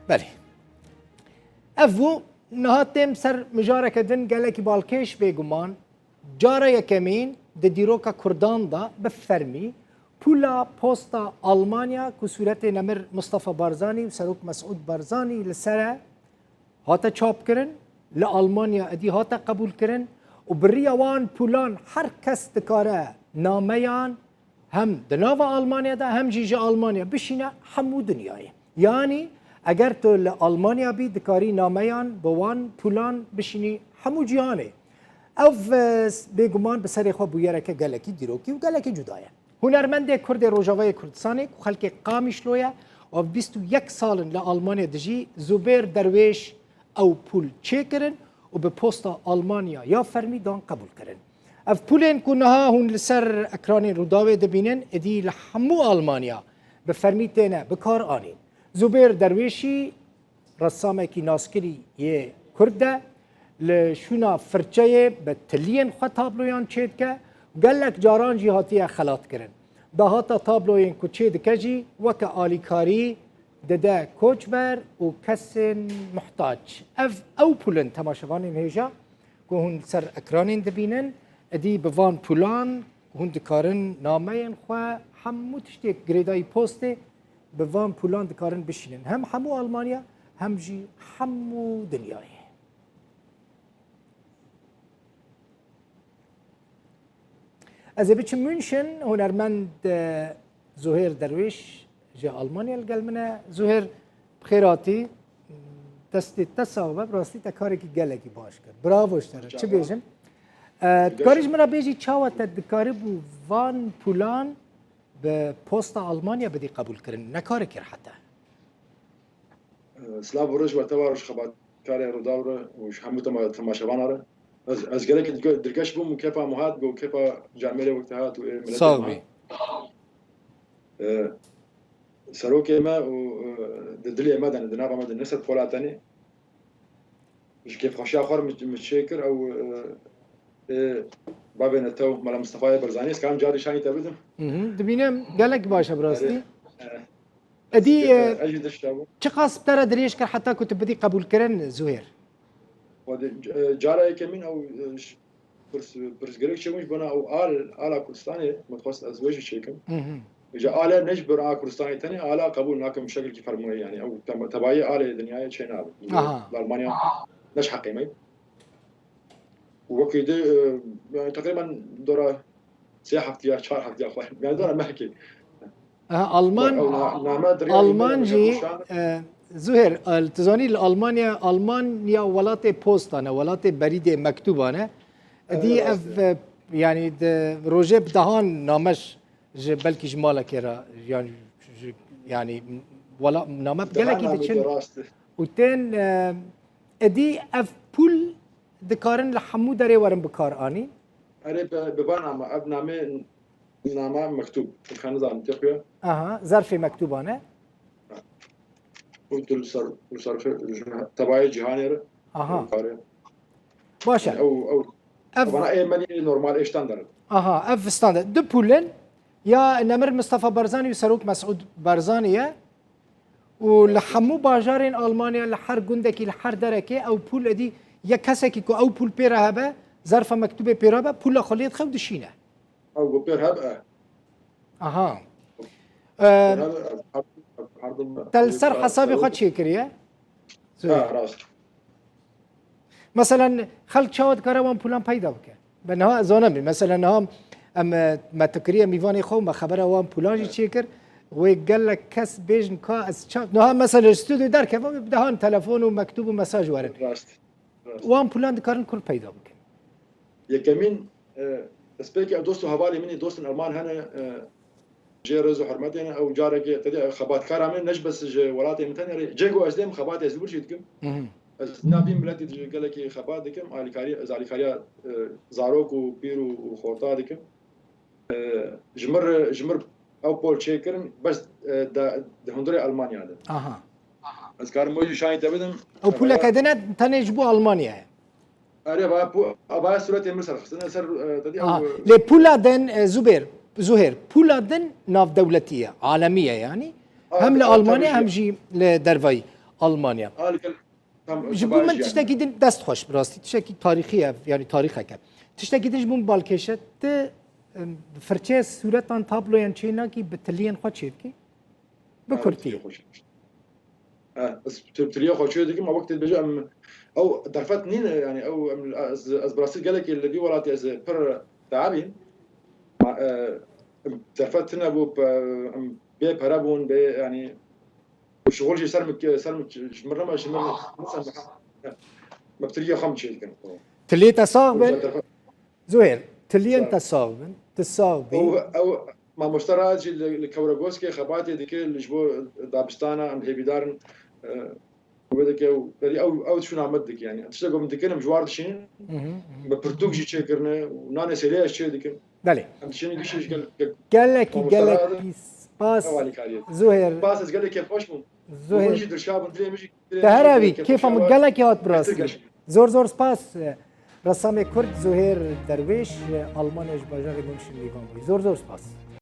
بله افو نهاتم سر مجارك دن قالك بالكيش بيقمان جارة يكمين ديروكا كردان دا بفرمي بولا بوستا ألمانيا كسورة نمر مصطفى بارزاني وسروك مسعود بارزاني لسرة هاتا چاپ کرن لألمانيا ادي هاتا قبول کرن وبريا وان بولان هر کس دکاره ناميان هم دناوا ألمانيا دا هم جيجا ألمانيا بشينا همو دنياي يعني اگر تو لألمانيا بي دكاري ناميان بوان بولان بشيني همو جياني او بيگومان بسر خو بويرك گلكي ديروكي وگلكي جدايا هنرمند كرد روجاوي كردستاني خلق قامش لويا و 21 سال لألمانيا دجي زبير درويش او پول چيكرن و به پوستا ألمانيا يا فرمي دان قبول کرن اف پولين كونها هون لسر اكراني روداوي دبينن ادي لحمو ألمانيا بفرميتنا بكار آنين زبير درويشي رسامكي ناسكري يه كرده لشونا فرچه بتلين خو تابلویان چید که گلک جاران جهاتیه خلات کرن دهاتا تابلوین کو چید کجی وک آلیکاری دده کوچبر و کسن محتاج او پولن تماشوانین هیجا که هون سر اکرانین دبینن ادی بوان پولان هون دکارن نامین خو همو تشتیک گریدای پوسته بوان پولان دکارن بشینن هم همو آلمانیا هم جی همو دنیای از بچ مونشن هنرمند زهير درويش جا ألمانيا القلمنا زهير بخيراتي تستي تصاوب براستي تكاريكي قالكي باش كر برافو اشترى چه بيجن تكاريج منا بيجي چاوة تدكاري بو وان بولان ببوستا ألمانيا بدي قبول كرن نكاريكي حتى سلاف ورش وتوارش خبات كاري روداور وش همو تماشواناره از گله که درگش بوم کفا مهاد بو کفا جامعه وقتها تو صاحبي سروك ما و دلي ما دنا دنا ما دنا نسد فولاتني مش كيف خشي اخر متشكر او بابنا تو مال مصطفى برزاني كان جاري شاني تبدم دبينم قالك باشا براستي ادي اجد الشابو چقاس بترى دريش كر حتى كنت بدي قبول كرن زهير جاري كمين او برس جريك شمش بنا او آل كردستاني متخصص ازواج شيكم اجا آل نجبر كردستاني تاني آل قبول ناكم بشكل كيف فرموه يعني او تبعي آل دنياي شينا لألمانيا نش حقيمي وكده يعني تقريبا دورة سياحة يا شهر حق يا اخوان يعني دورة ما حكي ألمان جي زهير التزاني ألمانيا ولات بوستانه ولات بريد مكتوبانه دي اف يعني روجي بدهان نامش بلكي جمالك كرا يعني ولا نامه بقالك يدشن وتين ادي اف بول دكارن لحمو دري ورم بكار اني اري ببرنامه ابنامه نامه مكتوب كان نظام تقوى ظرف مكتوبانه قلت الصرف تبعي جهاني باشا او طبعا اي ماني نورمال ايش ستاندرد اف ستاندرد دو بولن يا نمر مصطفى بارزاني وسروك مسعود بارزاني ولحمو باجارين المانيا لحر جندكي لحر دركي او بول دي يا كسكي او بول بيرهبه ظرف مكتوبه بيرهبه بول خليت خود شينه او بيرهبه تلسر حسابي خد شكريا راست مثلا خلق شاود كاروان بولان پیدا بکن بنها زانم مثلا هم ما تكريه ميفاني خو ما خبره وان بولان شكر وقال لك كس بيجن كا از نها مثلا استوديو دار كيف بدهان تلفون ومكتوب ومساج ورن راست وان بولان دكارن كل پیدا بکن يكمين اسبيكي دوستو حوالي مني دوست الالمان هنا جيرز وحرمتنا او جارك تدي خبات كارامن نجبس ولاتي متنري جيجو ازدم خبات ازبور شيتكم نابين بلاتي قال لك خبات دكم اليكاريا زاليكاريا زاروك وبيرو وخورتا دكم جمر او بول شيكرن بس ده هندري المانيا ده از كار موجي شاين تبدم او بولا كدنا تنجبو المانيا اري با صورت امر سر تدي لي بولا دن زهير بولا دن ناف دولتيه عالميه يعني هم لالمانيا هم جي لدرفاي Almanya. قال tam ji bo min tiştekî din dest xweş bi rastî tiştekî tarîxî ye yanî tarîxeke tiştekî din ji bo min balkêşe te firçeya sûretan tabloyan çê nakî bi tiliyên xwe çêdikî bi Kurtî تريا خوشي ديك ما وقت بيجي او درفت نين يعني او از براسيل قال لك اللي بي ولاتي از بر تعبين درفت هنا بو بي برابون بي يعني شغل شي سرمك شمرنا ما شمرنا مثلا بكتيريا خمسه كان tiliyê te sax bin Zuhêr tiliyên te sax bin tu sax bî او ما مشترى الكوراغوسكي خباتي ديك اللي جبو دابستانا ام هيبيدارن وبدك او شو نعمدك يعني تشتغل من دكنا مجوار شين ببرتوجي تشكرنا ونانا سيليش تشي ديك belê ام شين ديش قال gelekî spas Zuhêr باس قال لك كيف خوش مو Zuhêr يجي درشاب ندري مشي te herevî kêfa min gelekî hat bi rastî zor zor spas Ressamê Kurd Zuhêr Derwêş Almanya ji bajarê Münşin lêvan bûyî zor zor spas